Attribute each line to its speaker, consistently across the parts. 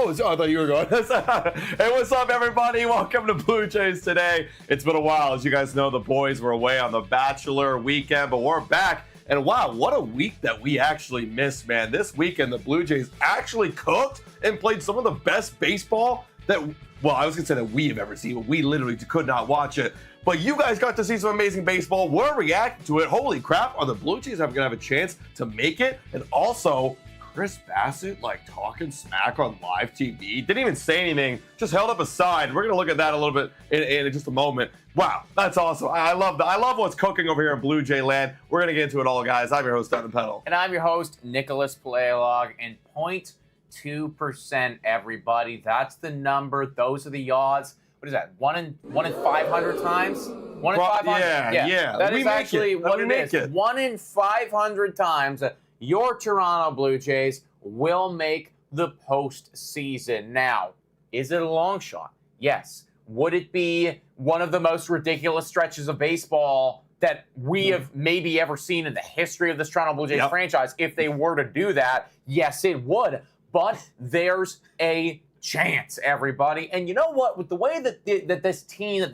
Speaker 1: Oh, I thought you were going. Hey, what's up, everybody? Welcome to Blue Jays Today. It's been a while. As you guys know, the boys were away on the Bachelor weekend, but we're back. And wow, what a week that we actually missed, man. This weekend, the Blue Jays actually cooked and played some of the best baseball that, well, I was going to say that we have ever seen, but we literally could not watch it. But you guys got to see some amazing baseball. We're reacting to it. Holy crap, are the Blue Jays going to have a chance to make it? And also, Chris Bassitt, like, talking smack on live TV. Didn't even say anything, just held up a sign. We're going to look at that a little bit in just a moment. Wow, that's awesome. I love that. I love what's cooking over here in Blue Jay land. We're going to get into it all, guys. I'm your host, Devin Peddle.
Speaker 2: And I'm your host, Nicholas Paleolog. And 0.2%, everybody. That's the number. Those are the odds. What is that? 1 in 500 times? 1 in 500?
Speaker 1: Yeah.
Speaker 2: That is actually what it is. 1 in 500 times. Your Toronto Blue Jays will make the postseason. Now, is it a long shot? Yes. Would it be one of the most ridiculous stretches of baseball that we have maybe ever seen in the history of this Toronto Blue Jays franchise? If they were to do that, yes, it would. But there's a chance, everybody. And you know what? With the way that this team,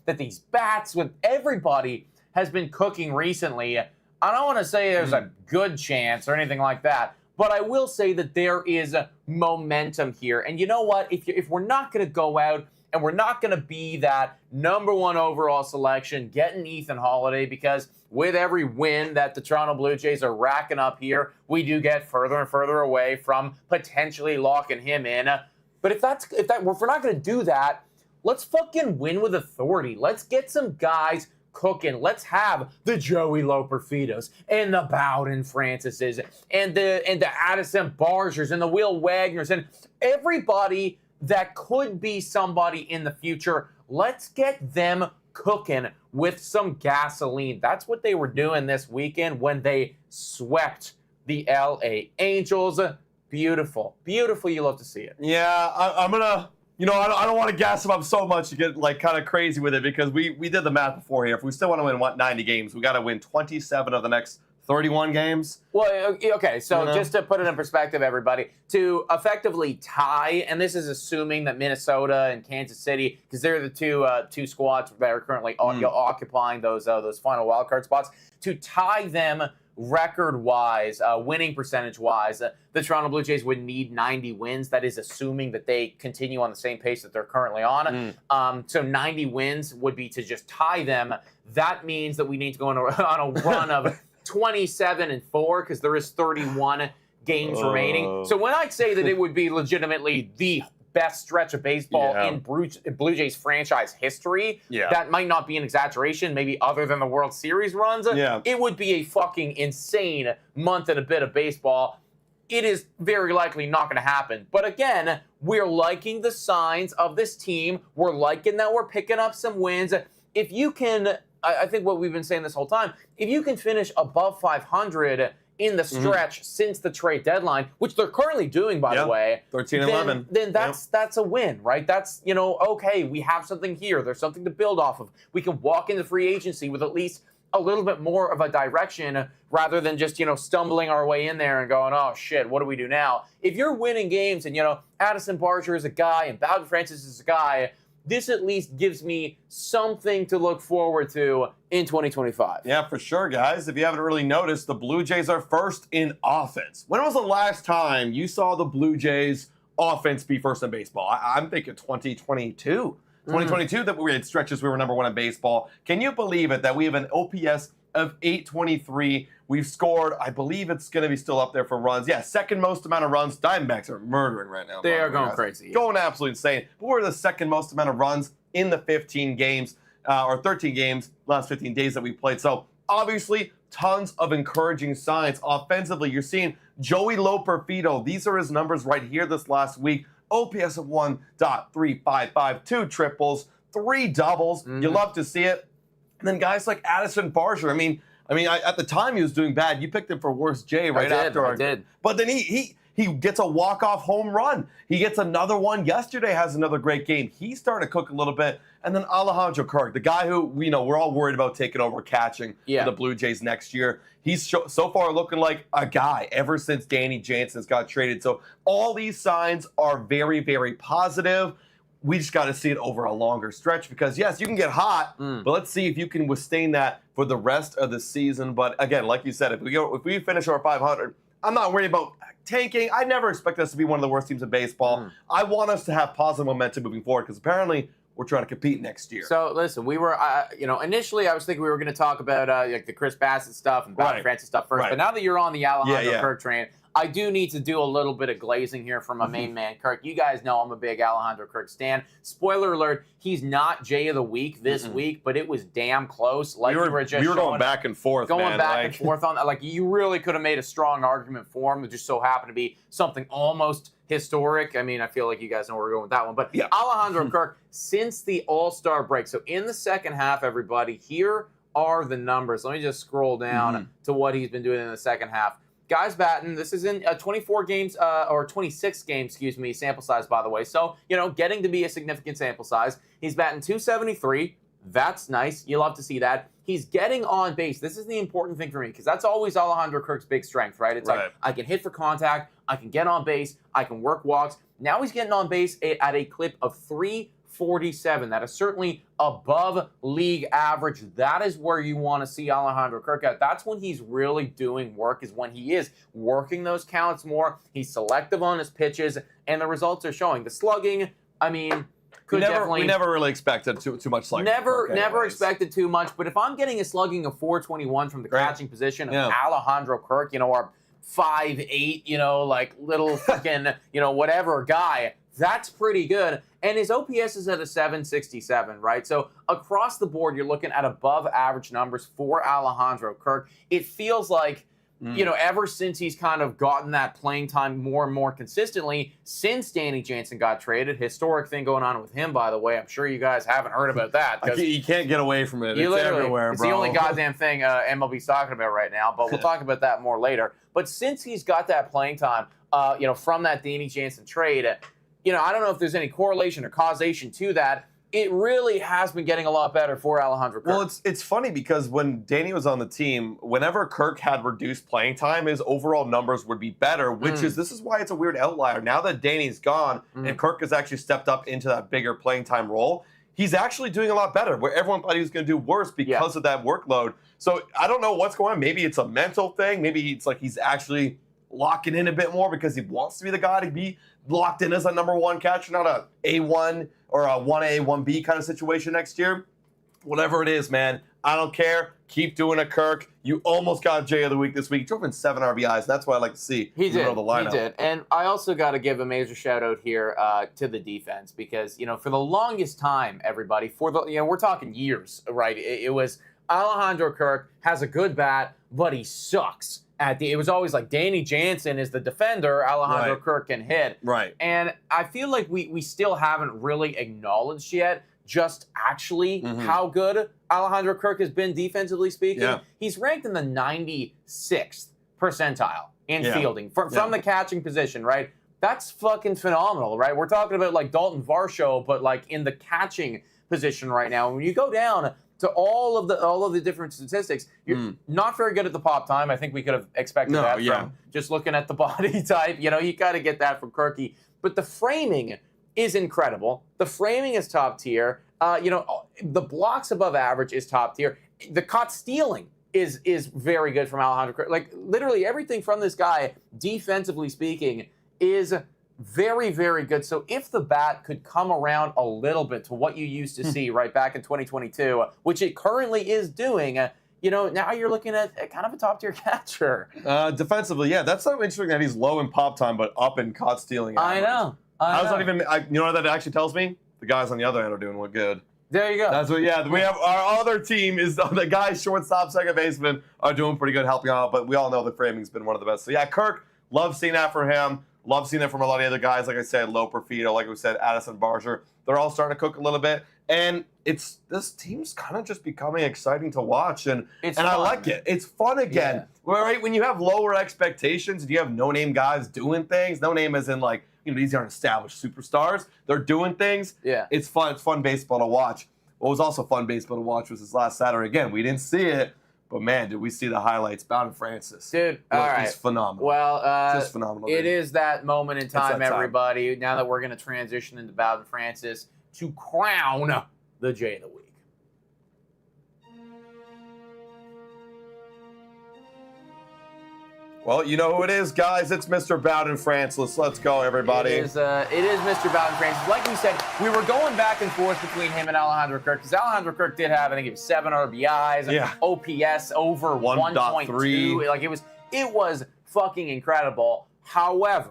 Speaker 2: that these bats, with everybody has been cooking recently, I don't want to say there's a good chance or anything like that, but I will say that there is a momentum here. And you know what? If we're not going to go out and we're not going to be that #1 overall selection, getting Ethan Holiday, because with every win that the Toronto Blue Jays are racking up here, we do get further and further away from potentially locking him in. But if we're not going to do that, let's fucking win with authority. Let's get some guys cooking. Let's have the Joey Loperfitos and the Bowden Francises and the Addison Bargers and the Will Wagners and everybody that could be somebody in the future. Let's get them cooking with some gasoline. That's what they were doing this weekend when they swept the LA Angels. Beautiful. Beautiful. You love to see it.
Speaker 1: Yeah, I'm going to... You know, I don't want to gas them up so much to get, like, kind of crazy with it, because we did the math before here. If we still want to win 90 games, we got to win 27 of the next 31 games.
Speaker 2: Well, okay, so just to put it in perspective, everybody, to effectively tie, and this is assuming that Minnesota and Kansas City, because they're the two squads that are currently occupying those final wildcard spots, to tie them record-wise, winning percentage-wise, the Toronto Blue Jays would need 90 wins. That is assuming that they continue on the same pace that they're currently on. So 90 wins would be to just tie them. That means that we need to go on a run of 27-4, because there is 31 games remaining. So when I say that it would be legitimately the best stretch of baseball in Blue Jays franchise history, that might not be an exaggeration, maybe other than the World Series runs. It would be a fucking insane month and a bit of baseball. It is very likely not going to happen. But again, we're liking the signs of this team. We're liking that we're picking up some wins. If you can, I think what we've been saying this whole time, if you can finish above 500 in the stretch since the trade deadline, which they're currently doing, by the way,
Speaker 1: 13-11,
Speaker 2: then that's a win, right? That's, okay, we have something here. There's something to build off of. We can walk into free agency with at least a little bit more of a direction rather than just, stumbling our way in there and going, oh, shit, what do we do now? If you're winning games and, Addison Barger is a guy and Bowden Francis is a guy, this at least gives me something to look forward to in 2025.
Speaker 1: Yeah, for sure, guys. If you haven't really noticed, the Blue Jays are first in offense. When was the last time you saw the Blue Jays offense be first in baseball? I'm thinking 2022. 2022, that we had stretches we were #1 in baseball. Can you believe it that we have an OPS of 823? We've scored, I believe it's going to be still up there for runs. Yeah, second most amount of runs. Diamondbacks are murdering right now.
Speaker 2: They are going crazy.
Speaker 1: Going absolutely insane. But we're the second most amount of runs in the 15 games, or 13 games, last 15 days that we played. So obviously, tons of encouraging signs. Offensively, you're seeing Joey Loperfido. These are his numbers right here this last week. OPS of 1.355, 2 triples, 3 doubles. You love to see it. And then guys like Addison Barger. I mean, I mean, at the time he was doing bad. You picked him for worst J right after.
Speaker 2: I did.
Speaker 1: But then he gets a walk-off home run. He gets another one. Yesterday has another great game. He's starting to cook a little bit. And then Alejandro Kirk, the guy who we're all worried about taking over catching for the Blue Jays next year. He's so far looking like a guy ever since Danny Jansen's got traded. So all these signs are very, very positive. We just got to see it over a longer stretch because, yes, you can get hot, but let's see if you can withstand that for the rest of the season. But again, like you said, if we finish our 500, I'm not worried about tanking. I never expect us to be one of the worst teams in baseball. I want us to have positive momentum moving forward because apparently we're trying to compete next year.
Speaker 2: So listen, we were, initially I was thinking we were going to talk about like the Chris Bassitt stuff and Bowden Francis stuff first. But now that you're on the Alejandro Kirk train, I do need to do a little bit of glazing here from my main man, Kirk. You guys know I'm a big Alejandro Kirk stan. Spoiler alert, he's not Jay of the Week this week, but it was damn close. Like we were
Speaker 1: going back and forth,
Speaker 2: and forth on that. Like, you really could have made a strong argument for him. It just so happened to be something almost historic. I mean, I feel like you guys know where we're going with that one. But Alejandro Kirk, since the All-Star break, so in the second half, everybody, here are the numbers. Let me just scroll down to what he's been doing in the second half. Guys batting, this is in 24 games, or 26 games, excuse me, sample size, by the way. So, getting to be a significant sample size. He's batting .273. That's nice. You love to see that. He's getting on base. This is the important thing for me because that's always Alejandro Kirk's big strength, right? It's like, I can hit for contact, I can get on base, I can work walks. Now he's getting on base at a clip of 347. That is certainly above league average. That is where you want to see Alejandro Kirk at. That's when he's really doing work, is when he is working those counts more. He's selective on his pitches, and the results are showing. The slugging, I mean,
Speaker 1: we never really expected too much slugging.
Speaker 2: Never expected too much. But if I'm getting a slugging of 421 from the catching position of Alejandro Kirk, our 5'8", like little fucking, whatever guy, that's pretty good. And his OPS is at a 767, right? So across the board, you're looking at above average numbers for Alejandro Kirk. It feels like, ever since he's kind of gotten that playing time more and more consistently, since Danny Jansen got traded, historic thing going on with him, by the way. I'm sure you guys haven't heard about that.
Speaker 1: You can't get away from it. It's everywhere,
Speaker 2: it's
Speaker 1: bro.
Speaker 2: the only goddamn thing MLB's talking about right now, but we'll talk about that more later. But since he's got that playing time, from that Danny Jansen trade, I don't know if there's any correlation or causation to that. It really has been getting a lot better for Alejandro Kirk.
Speaker 1: Well, it's funny because when Danny was on the team, whenever Kirk had reduced playing time, his overall numbers would be better, which this is why it's a weird outlier. Now that Danny's gone and Kirk has actually stepped up into that bigger playing time role, he's actually doing a lot better, where everyone thought he was going to do worse because of that workload. So I don't know what's going on. Maybe it's a mental thing. Maybe it's like he's actually locking in a bit more because he wants to be the guy to be locked in as a number one catcher, not a A1 or a 1A, 1B kind of situation next year. Whatever it is, man, I don't care. Keep doing it, Kirk. You almost got J of the Week this week. He drove in 7 RBIs. That's what I like to see.
Speaker 2: He did.
Speaker 1: The lineup.
Speaker 2: He did. And I also got to give a major shout out here to the defense because, for the longest time, everybody, we're talking years, right? It was Alejandro Kirk has a good bat, but he sucks. It was always like Danny Jansen is the defender, Alejandro Kirk can hit.
Speaker 1: Right.
Speaker 2: And I feel like we still haven't really acknowledged yet just actually how good Alejandro Kirk has been defensively speaking. Yeah. He's ranked in the 96th percentile in fielding from the catching position, right? That's fucking phenomenal, right? We're talking about like Dalton Varsho, but like in the catching position right now. When you go down to all of the different statistics, you're not very good at the pop time. I think we could have expected that from just looking at the body type. You got to get that from Kirky. But the framing is incredible. The framing is top tier. The blocks above average is top tier. The caught stealing is very good from Alejandro Kirk. Like literally everything from this guy, defensively speaking, is very, very good. So if the bat could come around a little bit to what you used to see right back in 2022, which it currently is doing, now you're looking at kind of a top-tier catcher.
Speaker 1: Defensively, that's so interesting that he's low in pop time but up in caught stealing.
Speaker 2: I know.
Speaker 1: How does that even? You know what that actually tells me? The guys on the other end are doing good.
Speaker 2: There you go.
Speaker 1: That's what. Yeah, we have our other team is the guys shortstop, second baseman are doing pretty good, helping out. But we all know the framing's been one of the best. So yeah, Kirk, love seeing that from him. Love seeing it from a lot of the other guys. Like I said, Loper, Fido, like we said, Addison, Barger. They're all starting to cook a little bit. And this team's kind of just becoming exciting to watch, and I like it. It's fun again. Yeah. Right? When you have lower expectations and you have no-name guys doing things, no name as in like, these aren't established superstars. They're doing things. Yeah. It's fun. It's fun baseball to watch. What was also fun baseball to watch was this last Saturday. Again, we didn't see it, but man, did we see the highlights. Bowden Francis.
Speaker 2: Dude, all right.
Speaker 1: He's phenomenal.
Speaker 2: Well,
Speaker 1: just phenomenal.
Speaker 2: It is that moment in time, everybody. Now that we're going to transition into Bowden Francis to crown the J of the Week.
Speaker 1: Well, you know who it is, guys. It's Mr. Bowden Francis. Let's go, everybody.
Speaker 2: It is Mr. Bowden Francis. Like we said, we were going back and forth between him and Alejandro Kirk, because Alejandro Kirk did have, I think it was 7 RBIs, OPS over 1.3. Like, it was fucking incredible. However,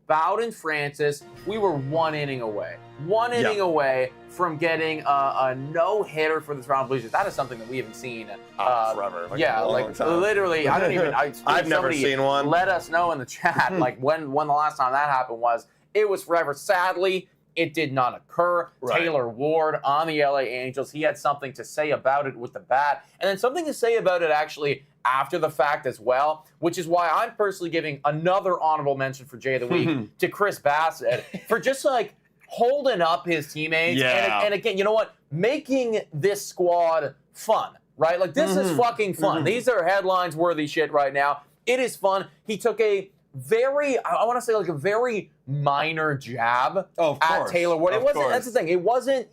Speaker 2: Bowden Francis, we were 1 inning away. 1 inning away from getting a no-hitter for the Toronto Blue Jays. That is something that we haven't seen
Speaker 1: forever.
Speaker 2: Literally, I don't even.
Speaker 1: I've never seen one.
Speaker 2: Let us know in the chat, like when the last time that happened was. It was forever. Sadly, it did not occur. Right. Taylor Ward on the LA Angels, he had something to say about it with the bat, and then something to say about it actually after the fact as well, which is why I'm personally giving another honorable mention for Jay of the Week to Chris Bassitt for just like holding up his teammates. Yeah. And again, you know what? Making this squad fun, right? Like, this is fucking fun. These are headlines worthy shit right now. It is fun. He took a very, I want to say like a very minor jab at Taylor Ward. It wasn't, that's the thing. It wasn't,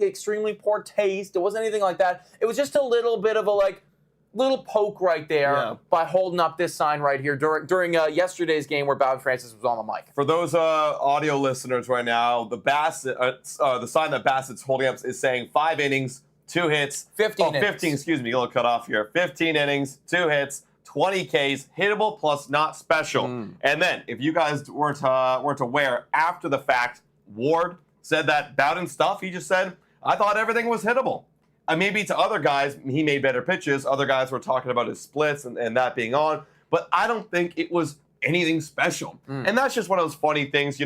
Speaker 2: extremely poor taste. It wasn't anything like that. It was just a little bit of a little poke right there by holding up this sign right here during yesterday's game where Bowden Francis was on the mic.
Speaker 1: For those audio listeners right now, the sign that Bassitt's holding up is saying 5 innings, 2 hits.
Speaker 2: 15 innings.
Speaker 1: 15, excuse me, a little cut off here. 15 innings, 2 hits, 20 Ks, hittable plus not special. And then, if you guys weren't aware, after the fact, Ward said that Bowden stuff, he just said, I thought everything was hittable. Maybe to other guys, he made better pitches. Other guys were talking about his splits and that being on. But I don't think it was anything special. And that's just one of those funny things,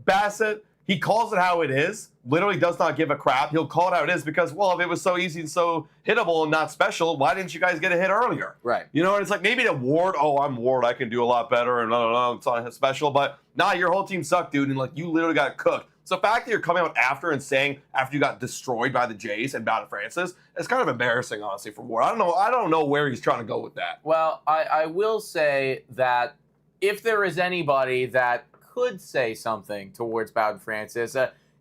Speaker 1: Bassitt, he calls it how it is, literally does not give a crap. He'll call it how it is because, well, if it was so easy and so hittable and not special, why didn't you guys get a hit earlier?
Speaker 2: Right.
Speaker 1: And it's like maybe to Ward, I'm Ward, I can do a lot better, and no, it's not special. But nah, your whole team sucked, dude, and you literally got cooked. So the fact that you're coming out after and saying after you got destroyed by the Jays and Bowden Francis, it's kind of embarrassing, honestly, for Ward. I don't know where he's trying to go with that.
Speaker 2: Well, I will say that if there is anybody that could say something towards Bowden Francis,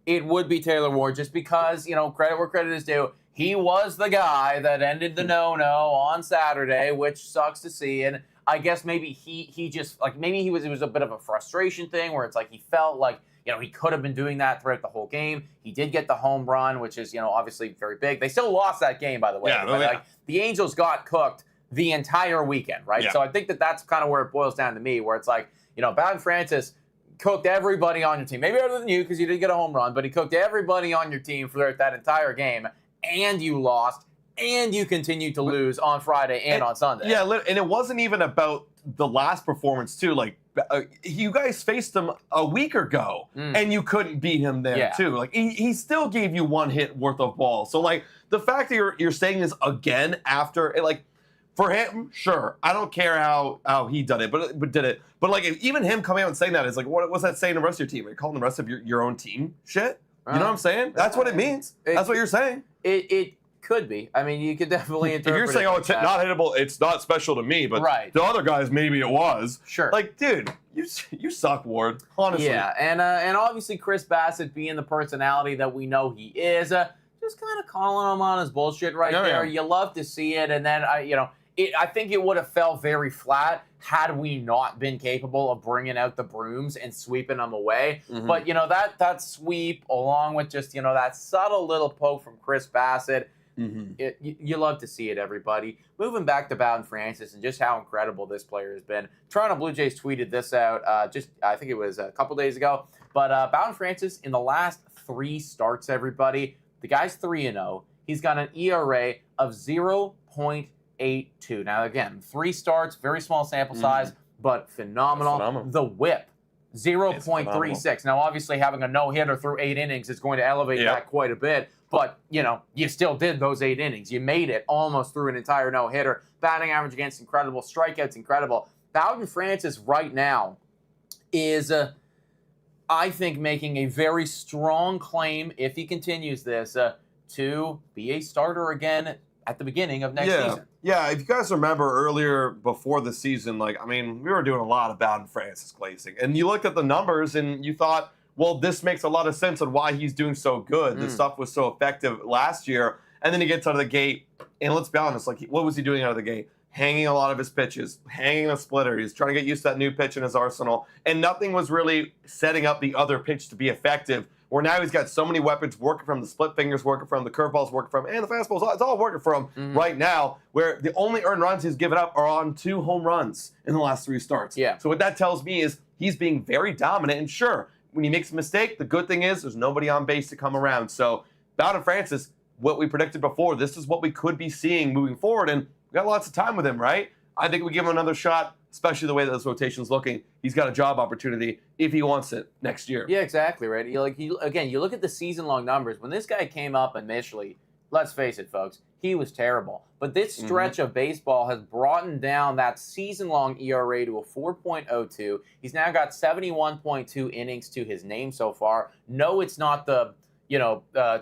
Speaker 2: it would be Taylor Ward, just because, credit where credit is due. He was the guy that ended the no-no on Saturday, which sucks to see. And I guess maybe he just, maybe it was a bit of a frustration thing where it's like he felt like, he could have been doing that throughout the whole game. He did get the home run, which is, obviously very big. They still lost that game, by the way.
Speaker 1: Yeah,
Speaker 2: the Angels got cooked the entire weekend, right? Yeah. So I think that's kind of where it boils down to me, where it's like, Bowden Francis cooked everybody on your team. Maybe other than you, because you didn't get a home run, but he cooked everybody on your team throughout that entire game, and you lost, and you continued to lose on Friday and on Sunday.
Speaker 1: Yeah, and it wasn't even about the last performance, too. You guys faced him a week ago, and you couldn't beat him there, too. He still gave you 1 hit worth of balls. So, the fact that you're saying this again after, for him, sure. I don't care how he did it, but did it. But, even him coming out and saying that is what was that saying to the rest of your team? Are you calling the rest of your own team shit? You know what I'm saying? That's what it means. That's what you're saying.
Speaker 2: It could be. I mean, you could definitely interpret
Speaker 1: if you're saying, it's not hittable, it's not special to me, but the other guys, maybe it was.
Speaker 2: Sure.
Speaker 1: Dude, you suck, Ward. Honestly.
Speaker 2: Yeah, and obviously Chris Bassitt being the personality that we know he is, just kind of calling him on his bullshit there. Yeah. You love to see it, and then, I think it would have fell very flat had we not been capable of bringing out the brooms and sweeping them away. But, that sweep, along with just, that subtle little poke from Chris Bassitt, you love to see it, everybody. Moving back to Bowden Francis and just how incredible this player has been. Toronto Blue Jays tweeted this out I think it was a couple days ago. But Bowden Francis, in the last 3 starts, everybody, the guy's 3-0. He's got an ERA of 0.82. Now, again, 3 starts, very small sample size, but phenomenal. The whip, 0.36. Now, obviously, having a no-hitter through 8 innings is going to elevate that quite a bit. but, you still did those 8 innings. You made it almost through an entire no-hitter. Batting average against incredible. Strikeouts incredible. Bowden Francis right now is, I think, making a very strong claim, if he continues this, to be a starter again at the beginning of next season.
Speaker 1: Yeah, if you guys remember earlier before the season, we were doing a lot of Bowden Francis glazing. And you looked at the numbers and you thought, well, this makes a lot of sense on why he's doing so good. This stuff was so effective last year. And then he gets out of the gate, and let's be honest, what was he doing out of the gate? Hanging a lot of his pitches, hanging a splitter. He's trying to get used to that new pitch in his arsenal. And nothing was really setting up the other pitch to be effective, where now he's got so many weapons working from the split fingers, working from the curveballs, working from, and the fastballs. It's all working from right now, where the only earned runs he's given up are on 2 home runs in the last 3 starts.
Speaker 2: Yeah.
Speaker 1: So what that tells me is he's being very dominant. And sure, when he makes a mistake, the good thing is there's nobody on base to come around. So Bowden Francis, what we predicted before, this is what we could be seeing moving forward. And we got lots of time with him, right? I think we give him another shot, especially the way that this rotation's looking. He's got a job opportunity if he wants it next year.
Speaker 2: Yeah, exactly, right? You look at the season-long numbers. When this guy came up initially, let's face it, folks, he was terrible. But this stretch of baseball has brought down that season-long ERA to a 4.02. He's now got 71.2 innings to his name so far. No, it's not the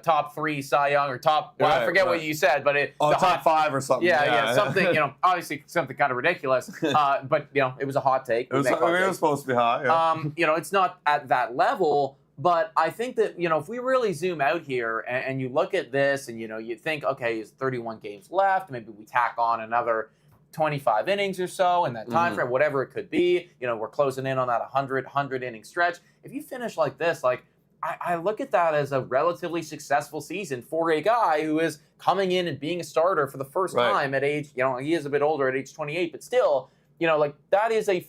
Speaker 2: top 3 Cy Young or top. Well, I forget what you said, but
Speaker 1: top 5 or something.
Speaker 2: Yeah, something. Obviously something kind of ridiculous. But it was a hot take.
Speaker 1: It was supposed to be hot. Yeah.
Speaker 2: It's not at that level. But I think that, if we really zoom out here and you look at this and, you think, okay, there's 31 games left. Maybe we tack on another 25 innings or so in that time frame, whatever it could be. We're closing in on that 100 inning stretch. If you finish like this, I look at that as a relatively successful season for a guy who is coming in and being a starter for the first time at age, he is a bit older at age 28, but still, that is a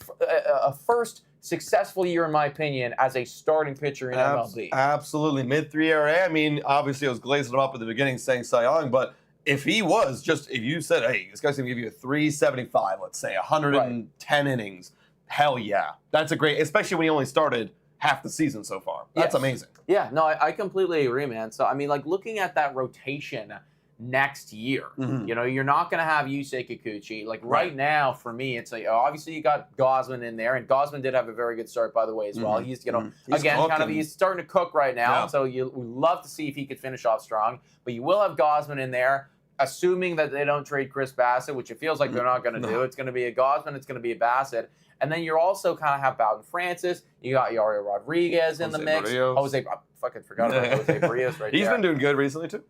Speaker 2: first successful year, in my opinion, as a starting pitcher in MLB.
Speaker 1: Absolutely. Mid-3 ERA. I mean, obviously I was glazing him up at the beginning saying Cy Young, but if you said, hey, this guy's going to give you a 375, let's say, 110 innings, hell yeah. That's a great, especially when he only started half the season so far. That's amazing.
Speaker 2: Yeah, no, I completely agree, man. So, I mean, looking at that rotation next year, you're not going to have Yusei Kikuchi. Right now, for me, it's obviously you got Gosman in there, and Gosman did have a very good start, by the way, as well. He's, he's starting to cook right now, so we love to see if he could finish off strong. But you will have Gosman in there, assuming that they don't trade Chris Bassitt, which it feels like they're not going to do. It's going to be a Gosman, it's going to be a Bassitt. And then you're also kind of have Bowden Francis. You got Yario Rodriguez in the mix. I fucking forgot about Jose Barrios right there.
Speaker 1: He's been doing good recently, too.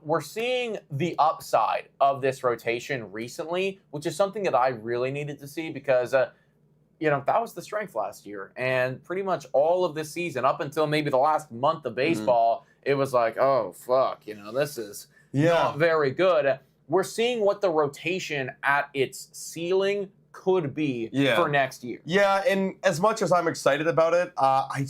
Speaker 2: We're seeing the upside of this rotation recently, which is something that I really needed to see because, that was the strength last year. And pretty much all of this season, up until maybe the last month of baseball, it was like, oh, fuck, this is not very good. We're seeing what the rotation at its ceiling could be for next year.
Speaker 1: Yeah, and as much as I'm excited about it, I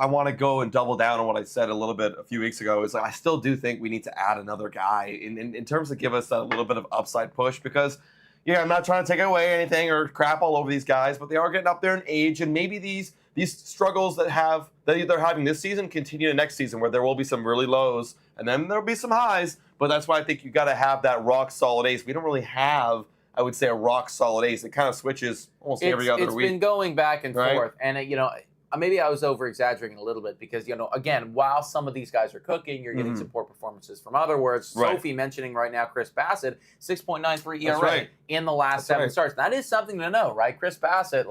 Speaker 1: want to go and double down on what I said a little bit a few weeks ago. Is I still do think we need to add another guy in terms of give us that little bit of upside push because, I'm not trying to take away anything or crap all over these guys, but they are getting up there in age, and maybe these struggles that they're having this season continue to next season where there will be some really lows and then there'll be some highs, but that's why I think you got to have that rock solid ace. We don't really have, I would say, a rock solid ace. It kind of switches almost every other week.
Speaker 2: It's been going back and forth. And, maybe I was over-exaggerating a little bit because, again, while some of these guys are cooking, you're getting some poor performances from other words. Sophie mentioning right now Chris Bassitt, 6.93 ERA in the last 7 starts. That is something to know, right? Chris Bassitt,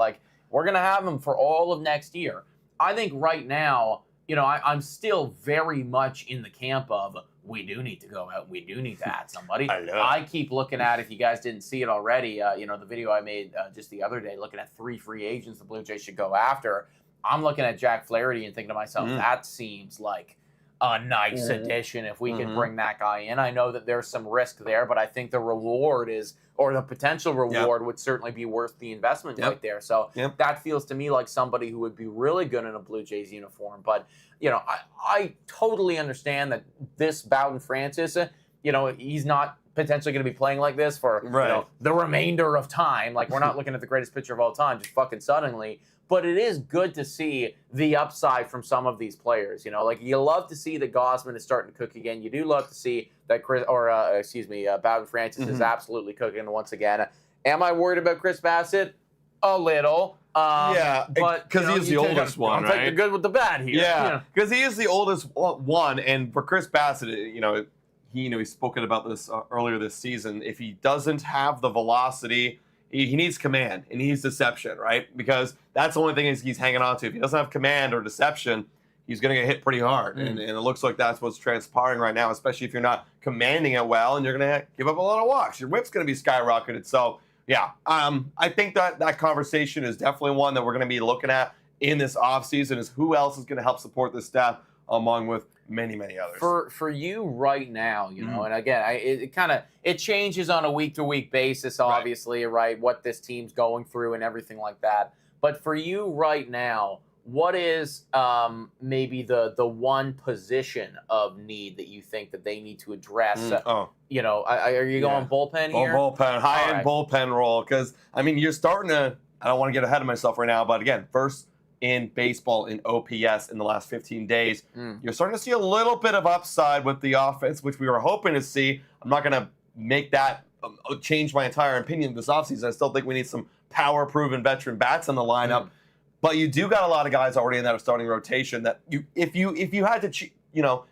Speaker 2: we're going to have him for all of next year. I think right now, I'm still very much in the camp of we do need to go out. We do need to add somebody. I keep looking at, if you guys didn't see it already, the video I made just the other day, looking at 3 free agents the Blue Jays should go after. I'm looking at Jack Flaherty and thinking to myself, that seems like a nice addition if we can bring that guy in. I know that there's some risk there, but I think the reward or the potential reward would certainly be worth the investment right there. So that feels to me like somebody who would be really good in a Blue Jays uniform. But, I totally understand that this Bowden Francis, he's not potentially going to be playing like this for the remainder of time. Like, we're not looking at the greatest pitcher of all time just fucking suddenly. But it is good to see the upside from some of these players. Like, you love to see that Gausman is starting to cook again. You do love to see that Bowden Francis is absolutely cooking once again. Am I worried about Chris Bassitt? A little.
Speaker 1: But because he's the oldest one, right?
Speaker 2: Take the good with the bad here.
Speaker 1: Yeah, because he is the oldest one, and for Chris Bassitt, he's spoken about this earlier this season. If he doesn't have the velocity, he needs command and he needs deception, right? Because that's the only thing he's hanging on to. If he doesn't have command or deception, he's going to get hit pretty hard. And it looks like that's what's transpiring right now, especially if you're not commanding it well and you're going to give up a lot of walks. Your whip's going to be skyrocketed. So, I think that conversation is definitely one that we're going to be looking at in this offseason is who else is going to help support this staff along with many, many others.
Speaker 2: For you right now, and again, it changes on a week-to-week basis, obviously, right? What this team's going through and everything like that. But for you right now, what is maybe the one position of need that you think that they need to address? Are you going bullpen here?
Speaker 1: Bullpen, high-end bullpen role. Because, you're starting to, I don't want to get ahead of myself right now, but again, first in baseball in OPS in the last 15 days. You're starting to see a little bit of upside with the offense, which we were hoping to see. I'm not going to make that change my entire opinion this offseason. I still think we need some power-proven veteran bats in the lineup. But you do got a lot of guys already in that starting rotation that if you had to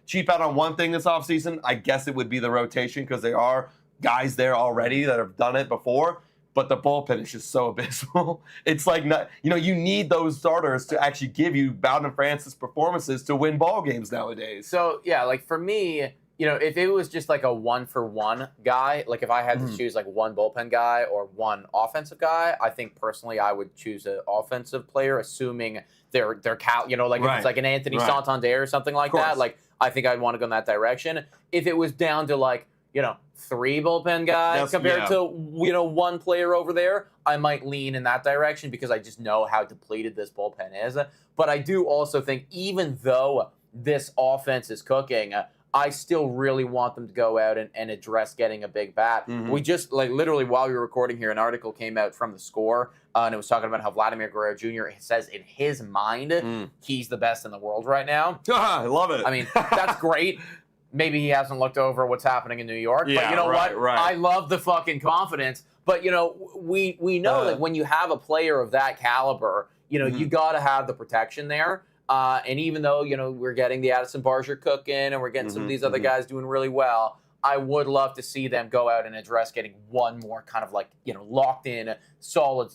Speaker 1: cheap out on one thing this offseason, I guess it would be the rotation because there are guys there already that have done it before. But the bullpen is just so abysmal. It's like, you need those starters to actually give you Bowden Francis performances to win ball games nowadays.
Speaker 2: So, like for me, if it was just like a 1-for-1 guy, like if I had to choose like one bullpen guy or one offensive guy, I think personally I would choose an offensive player, assuming they're if it's like an Anthony Santander or something like that. Like, I think I'd want to go in that direction. If it was down to like, 3 bullpen guys compared to, one player over there, I might lean in that direction because I just know how depleted this bullpen is. But I do also think even though this offense is cooking, I still really want them to go out and address getting a big bat. We just, literally while we were recording here, an article came out from The Score, and it was talking about how Vladimir Guerrero Jr. says in his mind he's the best in the world right now.
Speaker 1: I love it.
Speaker 2: That's great. Maybe he hasn't looked over what's happening in New York. But you know what? Right. I love the fucking confidence. But, we know that when you have a player of that caliber, you got to have the protection there. And even though, we're getting the Addison Barger cooking and we're getting some of these other guys doing really well, I would love to see them go out and address getting one more kind of locked in, solid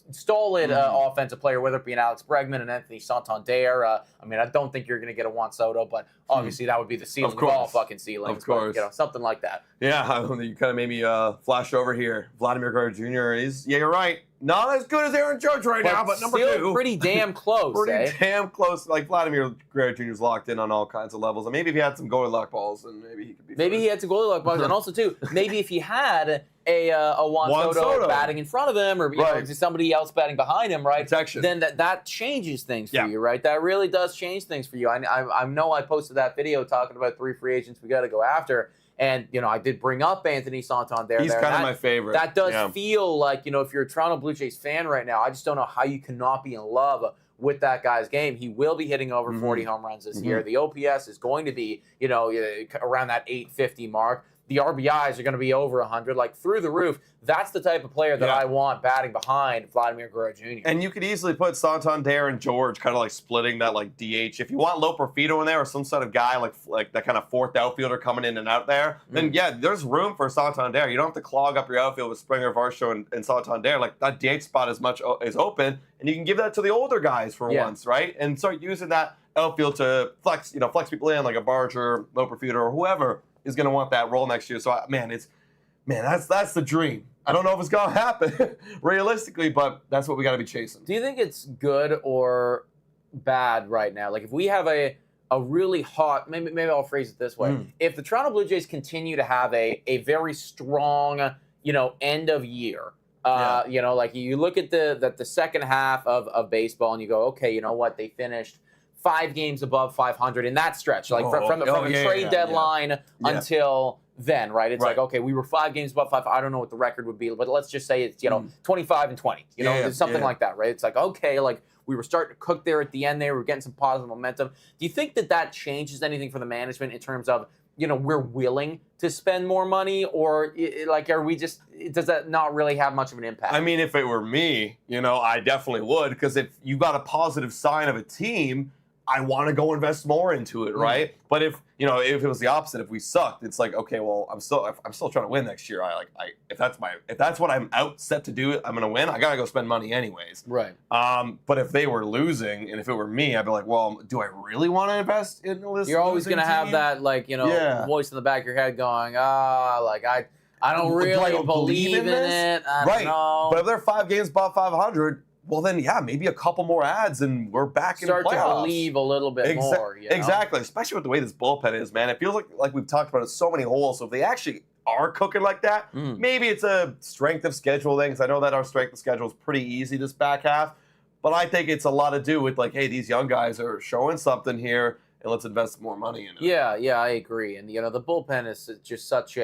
Speaker 2: offensive player, whether it be an Alex Bregman and Anthony Santander. I don't think you're going to get a Juan Soto, but obviously that would be the ceiling of all fucking ceilings.
Speaker 1: Of course.
Speaker 2: But, something like that.
Speaker 1: Yeah, you kind of made me flash over here. Vladimir Guerrero Jr. is, you're right. Not as good as Aaron Judge right now, but number
Speaker 2: still
Speaker 1: 2.
Speaker 2: Pretty damn close.
Speaker 1: Damn close. Like, Vladimir Guerrero Jr. is locked in on all kinds of levels. And maybe if he had some goalie balls, then maybe he could be.
Speaker 2: Maybe he had some goalie lock balls, and also too, maybe if he had a Juan Soto batting in front of him, or somebody else batting behind him, right?
Speaker 1: Protection.
Speaker 2: Then that changes things for you, right? That really does change things for you. I know I posted that video talking about 3 free agents we got to go after. And, I did bring up Anthony Santander.
Speaker 1: He's kind of my favorite.
Speaker 2: That does feel like, if you're a Toronto Blue Jays fan right now, I just don't know how you cannot be in love with that guy's game. He will be hitting over 40 home runs this year. The OPS is going to be, around that 850 mark. The RBIs are going to be over 100, through the roof. That's the type of player that I want batting behind Vladimir Guerrero Jr.
Speaker 1: And you could easily put Santander and George kind of splitting that DH. If you want Lo Porfido in there or some sort of guy like that kind of fourth outfielder coming in and out there, then there's room for Santander. You don't have to clog up your outfield with Springer, Varsho, and Santander. That DH spot is open, and you can give that to the older guys for once, right? And start using that outfield to flex people in like a Barger, Lo Porfido, or whoever is going to want that role next year. So, that's the dream. I don't know if it's going to happen realistically, but that's what we got to be chasing.
Speaker 2: Do you think it's good or bad right now? If we have a really hot, maybe I'll phrase it this way. If the Toronto Blue Jays continue to have a very strong, end of year, you look at the second half of baseball and you go, okay, you know what? They finished 5 games above 500 in that stretch, from the trade deadline until then, right? It's like, okay, we were 5 games above 5. I don't know what the record would be, but let's just say it's, 25-20, something like that, right? It's like, okay, like we were starting to cook there at the end there. We were getting some positive momentum. Do you think that changes anything for the management in terms of, we're willing to spend more money, or like, are we just, does that not really have much of an impact?
Speaker 1: I mean, if it were me, I definitely would, because if you got a positive sign of a team, I want to go invest more into it, right? But if it was the opposite, if we sucked, it's like, okay, well, I'm still trying to win next year. If that's what I'm out set to do, I'm gonna win. I gotta go spend money anyways.
Speaker 2: Right.
Speaker 1: But if they were losing, and if it were me, I'd be like, well, do I really want to invest in this?
Speaker 2: You're always gonna have that voice in the back of your head going, I don't really believe in it. I don't know.
Speaker 1: But if they're 5 games above 500. Well, then, yeah, maybe a couple more ads and we're back in the playoffs.
Speaker 2: Start to believe a little bit more.
Speaker 1: Exactly, especially with the way this bullpen is, man. It feels like we've talked about it so many holes. So if they actually are cooking like that, maybe it's a strength of schedule thing, because I know that our strength of schedule is pretty easy this back half. But I think it's a lot to do with, like, hey, these young guys are showing something here, and let's invest more money in it.
Speaker 2: Yeah, I agree. And, the bullpen is just such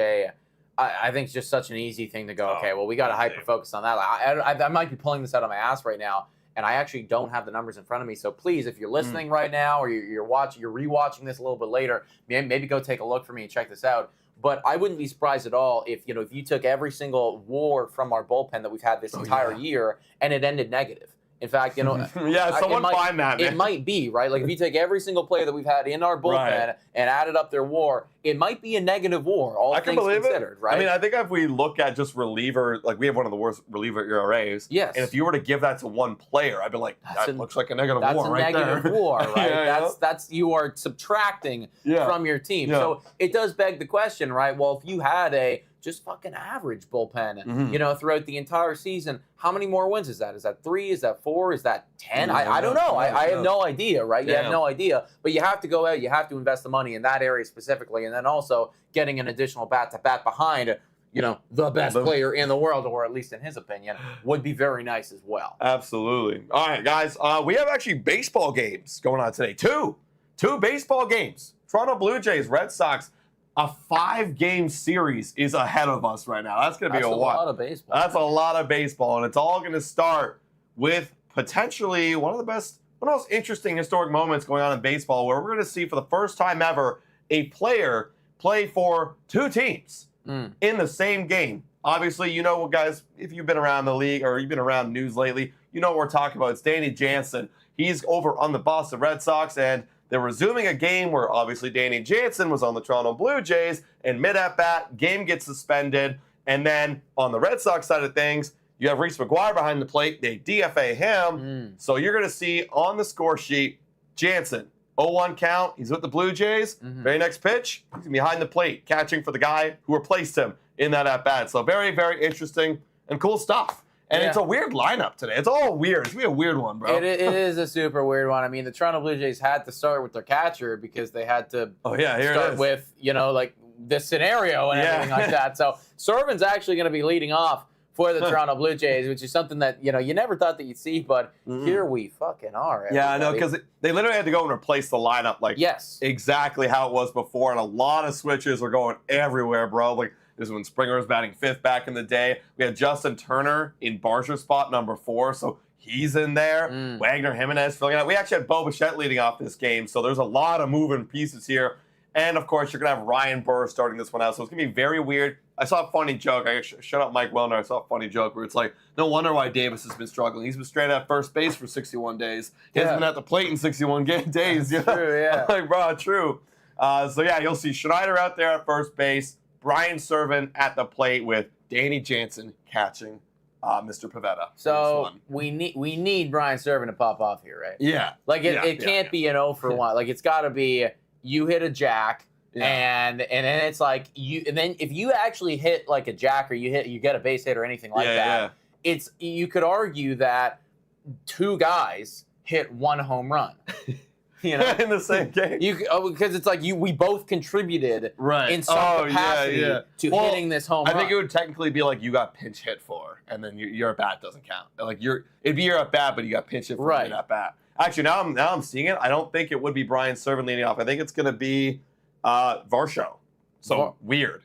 Speaker 2: I think it's just such an easy thing to go, okay, well, we got to hyper-focus on that. I might be pulling this out of my ass right now, and I actually don't have the numbers in front of me. So please, if you're listening right now, or you're rewatching this a little bit later, maybe go take a look for me and check this out. But I wouldn't be surprised at all if you took every single WAR from our bullpen that we've had this entire year, and it ended negative. In fact,
Speaker 1: someone find that, man.
Speaker 2: It might be, right? Like, if you take every single player that we've had in our bullpen and added up their WAR, it might be a negative WAR, all things considered, right?
Speaker 1: I mean, I think if we look at just reliever, like, we have one of the worst reliever ERAs.
Speaker 2: Yes.
Speaker 1: And if you were to give that to one player, I'd be like, that looks like a negative WAR right there.
Speaker 2: That's a negative WAR, right? That's you are subtracting from your team. Yeah. So it does beg the question, right? Well, if you had a just fucking average bullpen, throughout the entire season, how many more wins is that? Is that 3? Is that 4? Is that 10? I don't know. I have no idea, right? You have no idea. But you have to go out. You have to invest the money in that area specifically, and then also getting an additional bat-to-bat behind, the best player in the world, or at least in his opinion, would be very nice as well.
Speaker 1: Absolutely. All right, guys. We have actually baseball games going on today. Two baseball games. Toronto Blue Jays, Red Sox. A 5-game series is ahead of us right now. That's going to be a lot
Speaker 2: of baseball.
Speaker 1: That's a lot of baseball, and it's all going to start with potentially one of the most interesting historic moments going on in baseball, where we're going to see for the first time ever a player play for 2 teams in the same game. Obviously, guys, if you've been around the league or you've been around news lately, you know what we're talking about. It's Danny Jansen. He's over on the Boston Red Sox, and they're resuming a game where obviously Danny Jansen was on the Toronto Blue Jays, and mid-at-bat, game gets suspended. And then on the Red Sox side of things, you have Reese McGuire behind the plate. They DFA him. So you're going to see on the score sheet, Jansen, 0-1 count. He's with the Blue Jays. Very next pitch, he's going to be behind the plate, catching for the guy who replaced him in that at-bat. So very, very interesting and cool stuff. And it's a weird lineup today. It's all weird. It's going to be a weird one, bro.
Speaker 2: It is a super weird one. I mean, the Toronto Blue Jays had to start with their catcher because they had to start with, like this scenario and everything like that. So Servin's actually going to be leading off for the Toronto Blue Jays, which is something that, you never thought that you'd see, but here we fucking are. Everybody.
Speaker 1: Yeah, I know, because they literally had to go and replace the lineup exactly how it was before, and a lot of switches were going everywhere, bro. Like, this is when Springer was batting 5th back in the day. We had Justin Turner in Barger's spot, number 4, so he's in there. Wagner Jimenez filling out. We actually had Bo Bichette leading off this game, so there's a lot of moving pieces here. And, of course, you're going to have Ryan Burr starting this one out, so it's going to be very weird. I saw a funny joke. Shut up, Mike Wellner. I saw a funny joke where it's like, no wonder why Davis has been struggling. He's been straight at first base for 61 days. He hasn't been at the plate in 61 days.
Speaker 2: That's true, yeah.
Speaker 1: I'm like, bro, true. You'll see Schneider out there at first base, Brian Serven at the plate with Danny Jansen catching Mr. Pivetta.
Speaker 2: So we need Brian Serven to pop off here, right?
Speaker 1: Yeah.
Speaker 2: Like, it can't be an 0 for 1. Like, it's got to be you hit a jack. And then it's like then if you actually hit like a jack, or you get a base hit or anything like that, it's, you could argue that 2 guys hit 1 home run.
Speaker 1: In the same game.
Speaker 2: Because it's like we both contributed in some capacity to hitting this home run.
Speaker 1: I think it would technically be like you got pinch hit for, and then your at bat doesn't count. Like it'd be your at bat, but you got pinch hit for your at bat. Actually, now I'm seeing it. I don't think it would be Brian Serven leading off. I think it's going to be Varsho. So weird.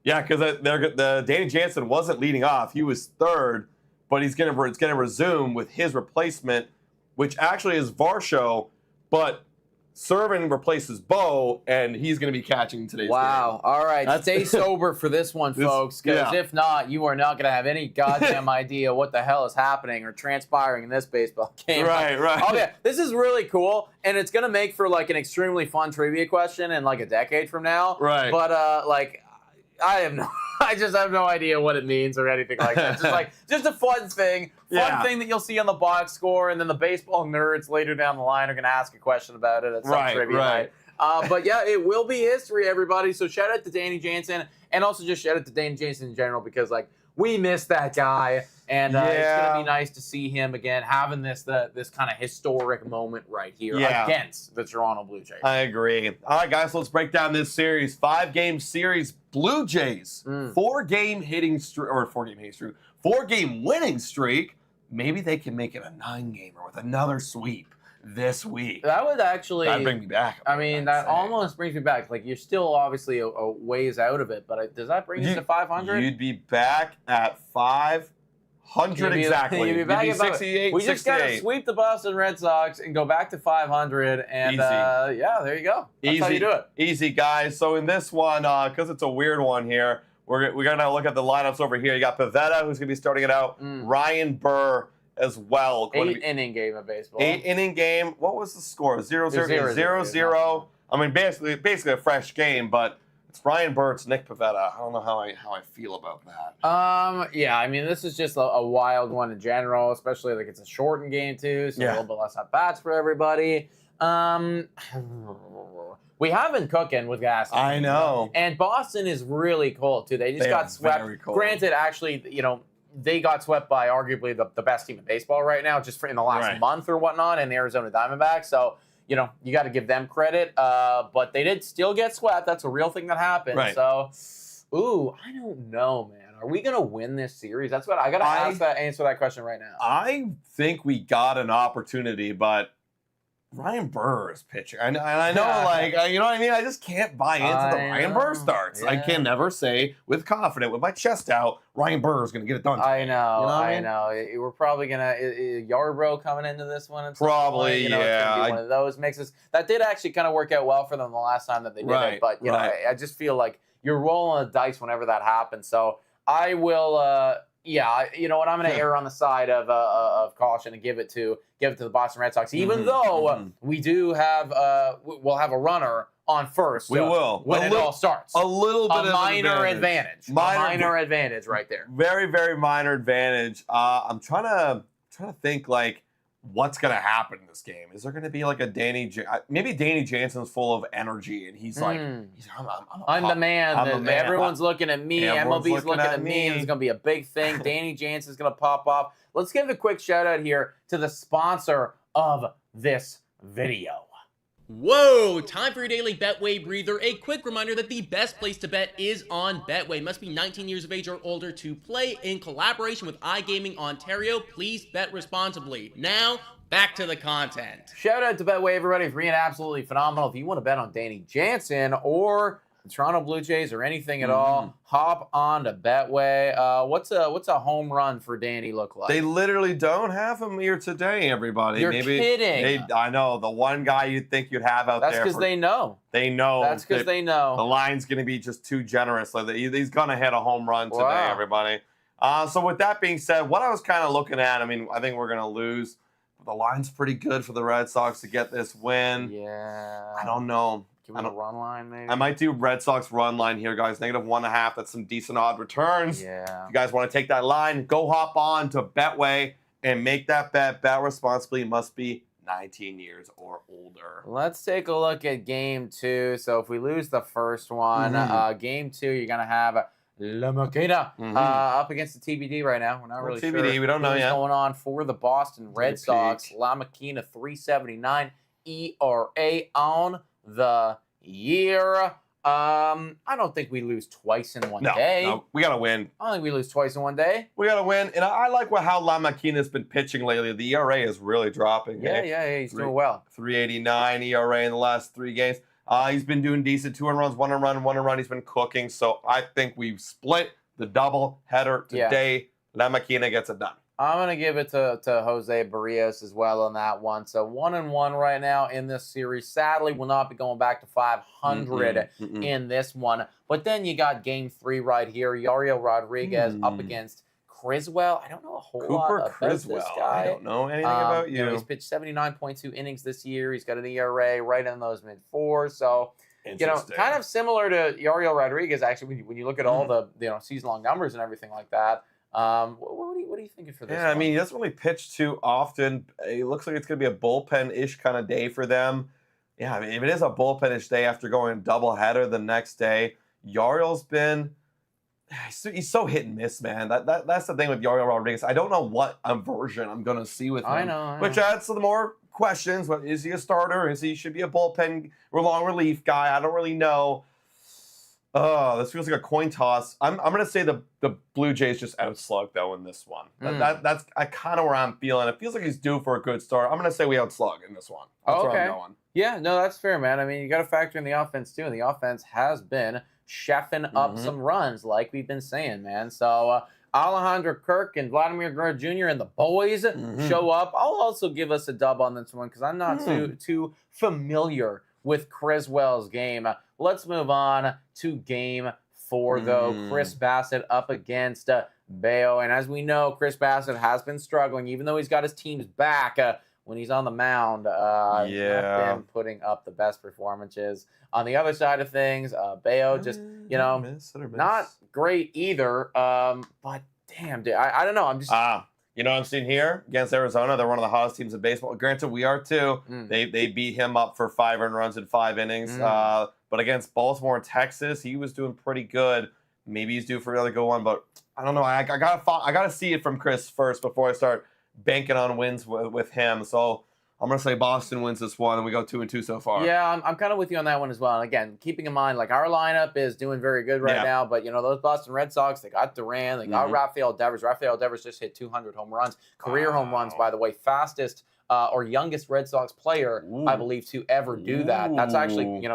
Speaker 1: Yeah, because the Danny Jansen wasn't leading off. He was third, but it's going to resume with his replacement, which actually is Varsho, but Servin replaces Bo, and he's going to be catching today's game.
Speaker 2: Wow. All right. Stay sober for this one, folks, because if not, you are not going to have any goddamn idea what the hell is happening or transpiring in this baseball game.
Speaker 1: Right.
Speaker 2: Oh, yeah. This is really cool, and it's going to make for, like, an extremely fun trivia question in, like, a decade from now.
Speaker 1: Right.
Speaker 2: But, like, I just have no idea what it means or anything like that. Just a fun thing. Fun thing that you'll see on the box score, and then the baseball nerds later down the line are going to ask a question about it at some trivia night. But yeah, it will be history, everybody. So shout out to Danny Jansen, and also just shout out to Danny Jansen in general, because like we miss that guy, and it's gonna be nice to see him again having this kind of historic moment right here against the Toronto Blue Jays.
Speaker 1: I agree. All right, guys, let's break down this series. 5-game series. Blue Jays 4-game winning streak. Maybe they can make it a 9-gamer with another sweep this week.
Speaker 2: That would actually
Speaker 1: bring me back.
Speaker 2: I mean, that almost brings me back. Like, you're still obviously a ways out of it, but does that bring us to 500?
Speaker 1: You'd be back at 500 exactly.
Speaker 2: You'd be back
Speaker 1: at
Speaker 2: 68. We just got to sweep the Boston Red Sox and go back to 500, and yeah, there you go. That's how you do it.
Speaker 1: Easy, guys. So in this one, because it's a weird one here, we're going to look at the lineups over here. You got Pivetta, who's going to be starting it out. Ryan Burr as well.
Speaker 2: 8-inning game of baseball.
Speaker 1: 8-inning game. What was the score? 0-0. I mean, basically a fresh game, but it's Ryan Burr, it's Nick Pivetta. I don't know how I feel about that.
Speaker 2: Yeah, I mean, this is just a wild one in general, especially like it's a shortened game too, so a little bit less at bats for everybody. We have been cooking with gas.
Speaker 1: I know.
Speaker 2: And Boston is really cold, too. They just got swept. Granted, actually, they got swept by arguably the best team in baseball right now, just in the last month or whatnot, in the Arizona Diamondbacks. So, you got to give them credit. But they did still get swept. That's a real thing that happened.
Speaker 1: Right.
Speaker 2: So, I don't know, man. Are we going to win this series? That's what I got to answer that question right now.
Speaker 1: I think we got an opportunity, but Ryan Burr is pitching. I know, you know what I mean? I just can't buy into the Ryan Burr starts. I can never say with confidence, with my chest out, Ryan Burr is going to get it done today.
Speaker 2: I know. We're probably going to Yarbrough coming into this one.
Speaker 1: Probably,
Speaker 2: It's gonna be one of those mixes. That did actually kind of work out well for them the last time that they did it. But, I just feel like you're rolling the dice whenever that happens. So I will... you know what? I'm going to err on the side of caution and give it to the Boston Red Sox, even though we do have we'll have a runner on first.
Speaker 1: We will
Speaker 2: when it all starts.
Speaker 1: A little bit of
Speaker 2: minor advantage. Minor advantage right there.
Speaker 1: Very, very minor advantage. I'm trying to think like what's going to happen in this game. Is there going to be like a maybe Danny Jansen's full of energy and he's like, I'm
Speaker 2: the man. Everyone's looking at me. MLB's looking at me. It's going to be a big thing. Danny Jansen's going to pop off. Let's give a quick shout out here to the sponsor of this video.
Speaker 3: Whoa! Time for your daily Betway breather. A quick reminder that the best place to bet is on Betway. Must be 19 years of age or older to play. In collaboration with iGaming Ontario, please bet responsibly. Now, back to the content.
Speaker 2: Shout out to Betway, everybody, for being absolutely phenomenal. If you want to bet on Danny Jansen or the Toronto Blue Jays or anything at all, hop on to Betway. What's a home run for Danny look like?
Speaker 1: They literally don't have him here today, everybody.
Speaker 2: You're kidding.
Speaker 1: I know. The one guy you'd think you'd have out there.
Speaker 2: That's because they know.
Speaker 1: They know.
Speaker 2: That's because they know.
Speaker 1: The line's going to be just too generous. Like he's going to hit a home run today, everybody. So with that being said, what I was kind of looking at, I mean, I think we're going to lose. The line's pretty good for the Red Sox to get this win.
Speaker 2: Yeah.
Speaker 1: I don't know.
Speaker 2: Give me a run line, maybe?
Speaker 1: I might do Red Sox run line here, guys. -1.5. That's some decent odd returns.
Speaker 2: Yeah.
Speaker 1: If you guys want to take that line, go hop on to Betway and make that bet. Bet responsibly. Must be 19 years or older.
Speaker 2: Let's take a look at game 2. So if we lose the first one, game 2, you're going to have La Maquina up against the TBD right now. We're not really sure.
Speaker 1: TBD, we don't know yet.
Speaker 2: What's going on for the Boston Red Sox. La Maquina, 3.79 ERA on the year. I don't think we lose twice in one day.
Speaker 1: No, we got to win.
Speaker 2: I don't think we lose twice in one day.
Speaker 1: We got to win. And I like how La Maquina's been pitching lately. The ERA is really dropping.
Speaker 2: Yeah, he's doing well.
Speaker 1: 3.89 ERA in the last 3 games. He's been doing decent. 2 runs, 1 run. He's been cooking. So I think we've split the double header today. La Maquina gets it done.
Speaker 2: I'm going to give it to Jose Barrios as well on that one. So 1-1 right now in this series. Sadly, we'll not be going back to 500 in this one. But then you got game 3 right here. Yariel Rodriguez up against Criswell. I don't know a whole lot about
Speaker 1: Criswell.
Speaker 2: this guy.
Speaker 1: I don't know anything about you.
Speaker 2: He's pitched 79.2 innings this year. He's got an ERA right in those mid-4s. So, kind of similar to Yariel Rodriguez, actually, when you look at all the season-long numbers and everything like that. What are you thinking for this?
Speaker 1: Yeah, I mean, he doesn't really pitch too often. It looks like it's going to be a bullpen-ish kind of day for them. Yeah, I mean, if it is a bullpen-ish day after going doubleheader the next day, Yariel's been... He's so hit and miss, man. That's the thing with Yariel Rodriguez. I don't know what version I'm going to see with him.
Speaker 2: I know.
Speaker 1: Which adds to the more questions. What, is he a starter? Should be a bullpen or long relief guy? I don't really know. Oh, this feels like a coin toss. I'm going to say the Blue Jays just outslug, though, in this one. That's kind of where I'm feeling. It feels like he's due for a good start. I'm going to say we outslug in this one. That's where I'm going.
Speaker 2: Yeah, no, that's fair, man. I mean, you got to factor in the offense, too. And the offense has been chefing up some runs, like we've been saying, man. So Alejandro Kirk and Vladimir Guerrero Jr. and the boys show up. I'll also give us a dub on this one because I'm not too familiar with Criswell's game. Let's move on to game 4, though. Chris Bassitt up against Bayo. And as we know, Chris Bassitt has been struggling, even though he's got his team's back. When he's on the mound, not been putting up the best performances. On the other side of things, Bayo just, not great either. But damn, dude, I don't know. I'm just...
Speaker 1: You know what I'm seeing here against Arizona? They're one of the hottest teams in baseball. Granted, we are too. They beat him up for 5 earned runs in 5 innings. But against Baltimore and Texas, he was doing pretty good. Maybe he's due for another good one, but I don't know. I gotta see it from Chris first before I start banking on wins with him. So I'm gonna say Boston wins this one, and we go 2-2 so far.
Speaker 2: Yeah, I'm kind of with you on that one as well. And again, keeping in mind, like, our lineup is doing very good right now, but those Boston Red Sox, they got Duran, they got Rafael Devers. Rafael Devers just hit 200 home runs, career home runs, by the way, fastest or youngest Red Sox player, I believe, to ever do that. That's actually,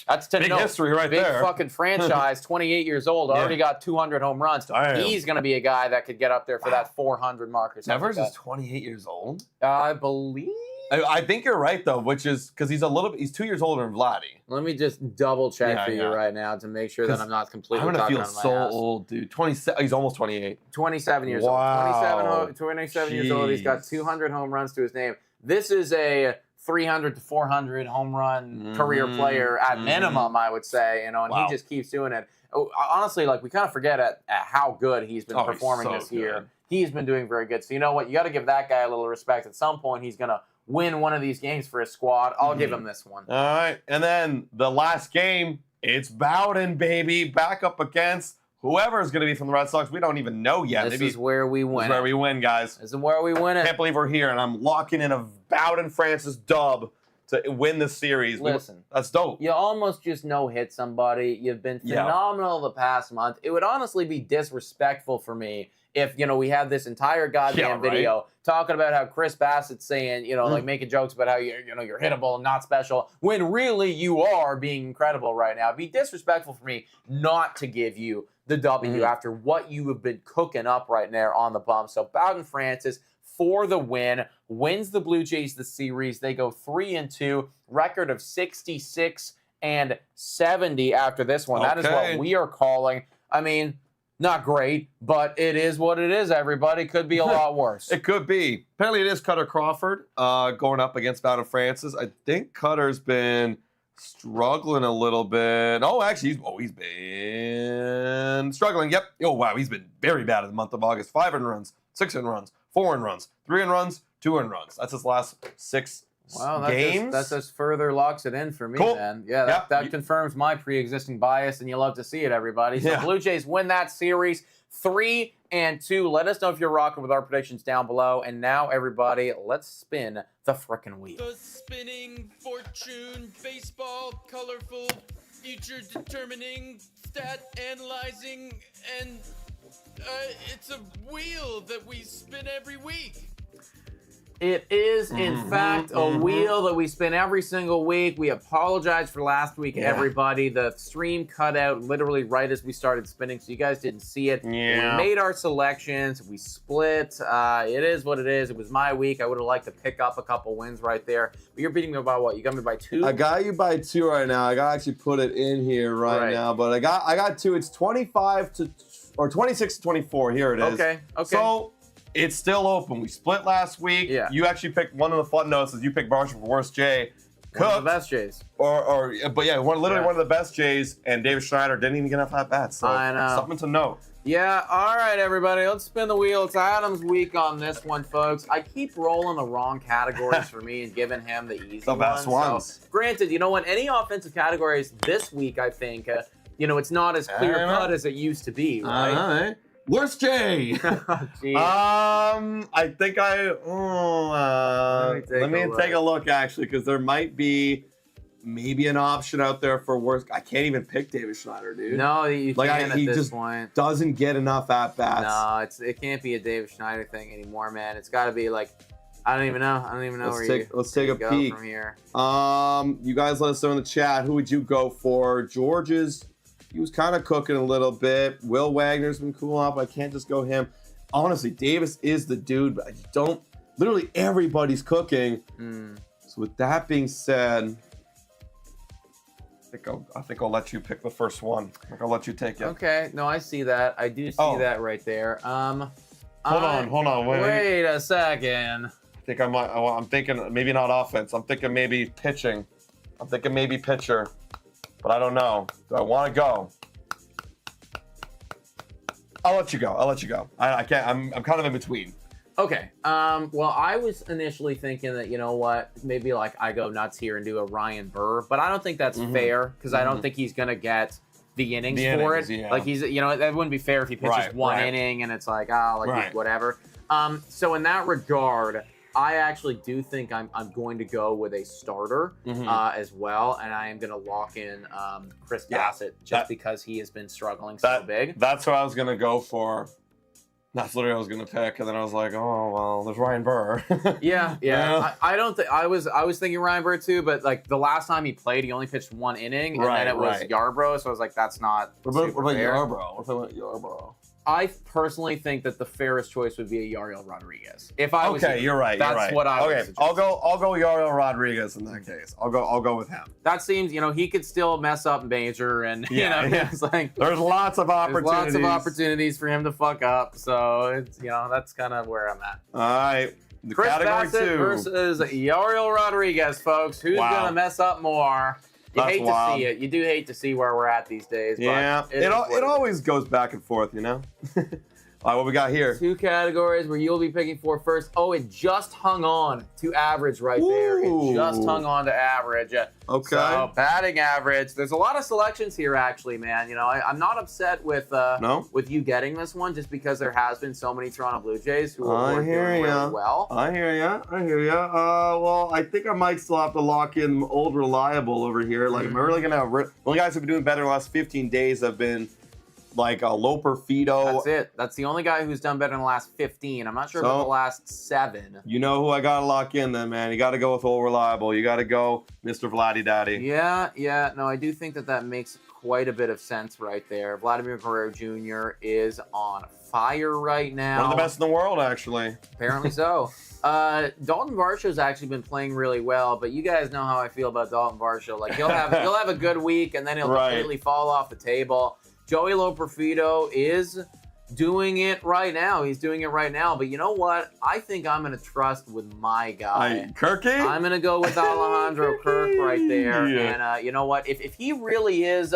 Speaker 2: that's
Speaker 1: big history right
Speaker 2: big
Speaker 1: there.
Speaker 2: Big fucking franchise, 28 years old, already got 200 home runs.
Speaker 1: Damn.
Speaker 2: He's going to be a guy that could get up there for that 400 mark or something.
Speaker 1: Devers is 28 years old?
Speaker 2: I believe.
Speaker 1: I think you're right, though, which is because he's 2 years older than Vladdy.
Speaker 2: Let me just double check for you right now to make sure that I'm not completely
Speaker 1: I'm going to feel
Speaker 2: so
Speaker 1: old, dude. 27, he's almost 28.
Speaker 2: 27 years old. 27 years old. He's got 200 home runs to his name. This is a 300 to 400 home run career player at minimum, I would say, and he just keeps doing it. Honestly, like, we kind of forget at how good he's been performing this year. He's been doing very good. So you know what? You got to give that guy a little respect. At some point, he's going to win one of these games for his squad. I'll give him this one.
Speaker 1: All right. And then the last game, it's Bowden, baby, back up against whoever is going to be from the Red Sox. We don't even know yet.
Speaker 2: This is where we win.
Speaker 1: This is where we win, guys.
Speaker 2: This is where we win it.
Speaker 1: Can't believe we're here, and I'm locking in a Bowden Francis dub to win the series.
Speaker 2: Listen,
Speaker 1: that's dope.
Speaker 2: You almost just no-hit somebody. You've been phenomenal the past month. It would honestly be disrespectful for me if, we had this entire goddamn video talking about how Chris Bassitt's saying, like, making jokes about how you're hittable and not special, when really you are being incredible right now. It'd be disrespectful for me not to give you the W after what you have been cooking up right there on the bump. So Bowden Francis for the win, wins the Blue Jays the series. They go 3-2, record of 66 and 70 after this one. That is what we are calling. I mean, not great, but it is what it is, everybody. Could be a lot worse.
Speaker 1: It could be. Apparently it is Cutter Crawford going up against Bowden Francis. I think Cutter's been struggling a little bit. Oh, actually, he's been struggling. Yep. Oh, wow, he's been very bad in the month of August. 5 earned runs, 6 earned runs, 4 earned runs, 3 earned runs, 2 earned runs. That's his last 6 games.
Speaker 2: That just further locks it in for me, man. Yeah, that confirms my pre-existing bias, and you love to see it, everybody. So Blue Jays win that series 3-2. Let us know if you're rocking with our predictions down below. And now, everybody, let's spin the frickin' wheel.
Speaker 3: The spinning fortune, baseball, colorful, future determining, stat analyzing, and it's a wheel that we spin every week.
Speaker 2: It is, in fact, a wheel that we spin every single week. We apologize for last week, everybody. The stream cut out literally right as we started spinning, so you guys didn't see it.
Speaker 1: Yeah.
Speaker 2: We made our selections. We split. It is what it is. It was my week. I would have liked to pick up a couple wins right there. But you're beating me by what? You got me by 2?
Speaker 1: I got you by 2 right now. I got to actually put it in here right now, but I got 2. It's 26 to 24. Here it is.
Speaker 2: Okay.
Speaker 1: So it's still open. We split last week.
Speaker 2: Yeah.
Speaker 1: You actually picked one of the fun notes. You picked Marshall for worst J.
Speaker 2: One of the best Jays.
Speaker 1: But yeah, one of the best Jays, and David Schneider didn't even get enough at bats. So
Speaker 2: I know.
Speaker 1: Something to note.
Speaker 2: Yeah, all right, everybody. Let's spin the wheel. It's Adam's week on this one, folks. I keep rolling the wrong categories for me and giving him the easy
Speaker 1: The best ones.
Speaker 2: So, granted, you know what? Any offensive categories this week, I think, it's not as clear-cut as it used to be, right?
Speaker 1: Worst J.
Speaker 2: Jeez.
Speaker 1: I think let me take a look actually, because there might be maybe an option out there for worst. I can't even pick David Schneider, dude.
Speaker 2: No, you can't at
Speaker 1: he
Speaker 2: this
Speaker 1: just
Speaker 2: point.
Speaker 1: doesn't get enough at bats.
Speaker 2: No, it can't be a David Schneider thing anymore, man. It's got to be like, I don't even know.
Speaker 1: Let's take a peek
Speaker 2: from here.
Speaker 1: You guys let us know in the chat. Who would you go for? George's. He was kind of cooking a little bit. Will Wagner's been cool off. I can't just go him. Honestly, Davis is the dude, but I don't. Literally everybody's cooking. So with that being said, I think I'll let you pick the first one. I'll let you take it.
Speaker 2: Okay. No, I see that. I do see that right there.
Speaker 1: Hold on.
Speaker 2: Wait a second.
Speaker 1: I think I might. I'm thinking maybe not offense. I'm thinking maybe pitching. I'm thinking maybe pitcher. But I don't know. Do I want to go? I'll let you go. I can't. I'm kind of in between.
Speaker 2: Okay. Well, I was initially thinking that, you know what, maybe like I go nuts here and do a Ryan Burr, but I don't think that's fair because I don't think he's gonna get the innings for it.
Speaker 1: Yeah.
Speaker 2: Like that wouldn't be fair if he pitches one inning and it's like whatever. So in that regard, I actually do think I'm going to go with a starter as well, and I am going to lock in Chris Bassitt because he has been struggling so big. That's
Speaker 1: what I was going to go for. That's literally what I was going to pick, and then I was like, oh well, there's Ryan Burr.
Speaker 2: Yeah. I don't think I was thinking Ryan Burr too, but like the last time he played, he only pitched one inning, and then it was Yarbrough, so I was like, that's not.
Speaker 1: What about Yarbrough? What about Yarbrough?
Speaker 2: I personally think that the fairest choice would be a Yariel Rodriguez. If I was
Speaker 1: you're right.
Speaker 2: That's what I would suggest.
Speaker 1: I'll go Yariel Rodriguez in that case. I'll go with him.
Speaker 2: That seems, he could still mess up major, and it's like
Speaker 1: there's lots of opportunities.
Speaker 2: There's lots of opportunities for him to fuck up. So it's that's kind of where I'm at.
Speaker 1: All right.
Speaker 2: Chris Bassitt versus Yariel Rodriguez, folks. Who's gonna mess up more? You hate to see it. You do hate to see where we're at these days.
Speaker 1: Yeah, it always goes back and forth, All right, what we got here?
Speaker 2: 2 categories where you'll be picking for first. Oh, it just hung on to average right there. It just hung on to average.
Speaker 1: Okay.
Speaker 2: So, batting average. There's a lot of selections here, actually, man. I'm not upset with with you getting this one just because there has been so many Toronto Blue Jays who are doing really well.
Speaker 1: I hear ya. Well, I think I might still have to lock in old reliable over here. Like, I'm really going to... The only guys who've been doing better in the last 15 days have been... like a Loper Fido.
Speaker 2: That's it. That's the only guy who's done better in the last 15. I'm not sure about the last 7.
Speaker 1: You know who I got to lock in then, man. You got to go with old reliable. You got to go Mr. Vladdy Daddy.
Speaker 2: Yeah. No, I do think that makes quite a bit of sense right there. Vladimir Guerrero Jr. is on fire right now.
Speaker 1: One of the best in the world, actually.
Speaker 2: Apparently so. Dalton Varsho's actually been playing really well, but you guys know how I feel about Dalton Varsho. Like he'll have a good week and then he'll completely fall off the table. Joey Loperfido is doing it right now. He's doing it right now. But you know what? I think I'm going to trust with my guy.
Speaker 1: Kirky?
Speaker 2: I'm going to go with Alejandro Kirk right there. Yeah. And you know what? If he really is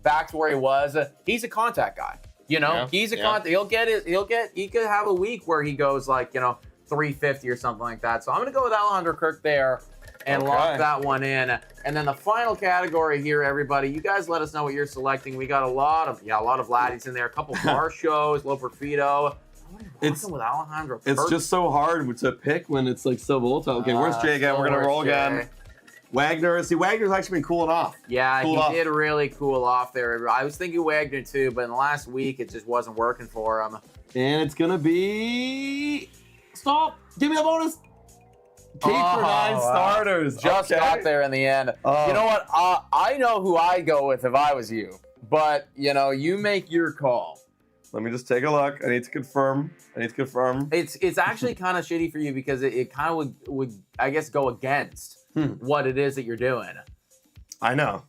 Speaker 2: back to where he was, he's a contact guy. He's a contact. He could have a week where he goes like, 350 or something like that. So I'm going to go with Alejandro Kirk there. And lock that one in. And then the final category here, everybody. You guys let us know what you're selecting. We got a lot of Vladdies in there. A couple bar shows, Loperfido. It's with Alejandro Kirk.
Speaker 1: It's just so hard to pick when it's like so volatile. Okay, where's Jay again? We're gonna roll again. Wagner. See, Wagner's actually been cooling off.
Speaker 2: Yeah, he did really cool off there. I was thinking Wagner too, but in the last week it just wasn't working for him.
Speaker 1: And it's gonna be stop. Give me a bonus. Keep for 9 starters.
Speaker 2: Just
Speaker 1: Okay.
Speaker 2: got there in the end. You know what? I know who I'd go with if I was you. But, you make your call.
Speaker 1: Let me just take a look. I need to confirm.
Speaker 2: It's actually kind of shitty for you because it kind of would, I guess, go against what it is that you're doing.
Speaker 1: I know.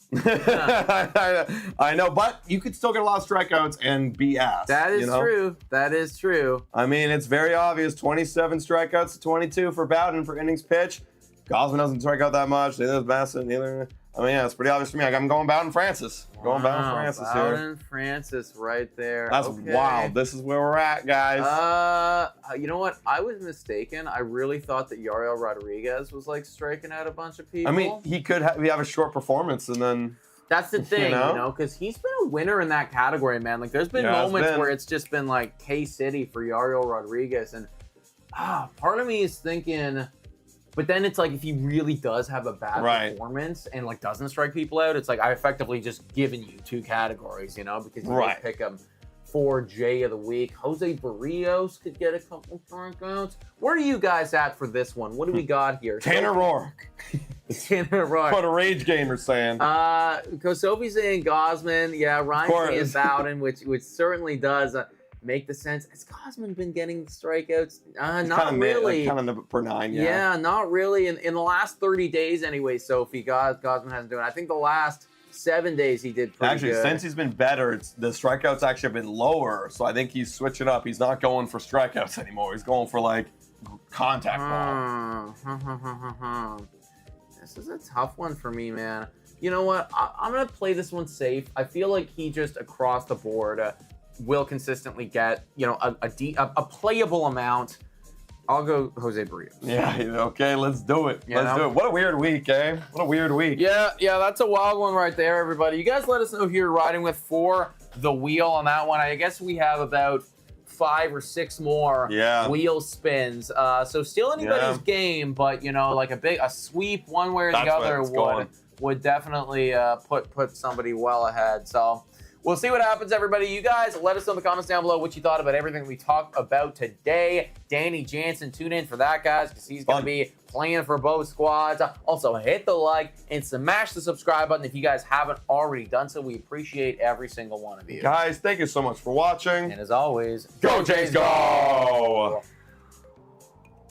Speaker 1: I know, but you could still get a lot of strikeouts and be asked.
Speaker 2: That is true. That is true.
Speaker 1: I mean, it's very obvious. 27 strikeouts to 22 for Bowden for innings pitched. Gosman doesn't strike out that much. Neither does Bassitt. Yeah, it's pretty obvious to me. I'm going Bowden Francis. Bowden Francis here.
Speaker 2: Bowden Francis right there.
Speaker 1: That's
Speaker 2: okay.
Speaker 1: wild. This is where we're at, guys.
Speaker 2: You know what? I was mistaken. I really thought that Yariel Rodriguez was like striking out a bunch of people.
Speaker 1: I mean, he could have a short performance and then.
Speaker 2: That's the thing, because he's been a winner in that category, man. Like, there's been moments where it's just been like K-City for Yariel Rodriguez, and part of me is thinking. But then it's like if he really does have a bad performance and like doesn't strike people out, it's like I effectively just given you 2 categories, because you did pick him for J of the week. Jose Barrios could get a couple strikeouts. Where are you guys at for this one? What do we got here?
Speaker 1: Tanner Roark.
Speaker 2: Tanner Roark.
Speaker 1: What a Rage Gamer's saying.
Speaker 2: Sophie's saying Gosman. Yeah, Ryan's saying Bowden, which certainly does. Make the sense. Has Gosman been getting the strikeouts? Not really.
Speaker 1: Kind of per 9, yeah.
Speaker 2: Yeah, not really. In the last 30 days anyway, Sophie, Gosman hasn't done it. I think the last 7 days he did pretty good.
Speaker 1: Since he's been better, the strikeouts actually have been lower. So I think he's switching up. He's not going for strikeouts anymore. He's going for, like, contact ball.
Speaker 2: This is a tough one for me, man. You know what? I'm going to play this one safe. I feel like he just, across the board, will consistently get, a playable amount. I'll go Jose Barrios.
Speaker 1: Yeah, okay, let's do it. Let's do it. What a weird week, eh? What a weird week.
Speaker 2: Yeah, that's a wild one right there, everybody. You guys let us know who you're riding with for the wheel on that one. I guess we have about 5 or 6 more wheel spins. So still anybody's game, but, like a sweep one way or the other would definitely put somebody well ahead. So we'll see what happens, everybody. You guys, let us know in the comments down below what you thought about everything we talked about today. Danny Jansen, tune in for that, guys, because he's going to be playing for both squads. Also, hit the like and smash the subscribe button if you guys haven't already done so. We appreciate every single one of you.
Speaker 1: Guys, thank you so much for watching.
Speaker 2: And as always,
Speaker 1: go Jays, go!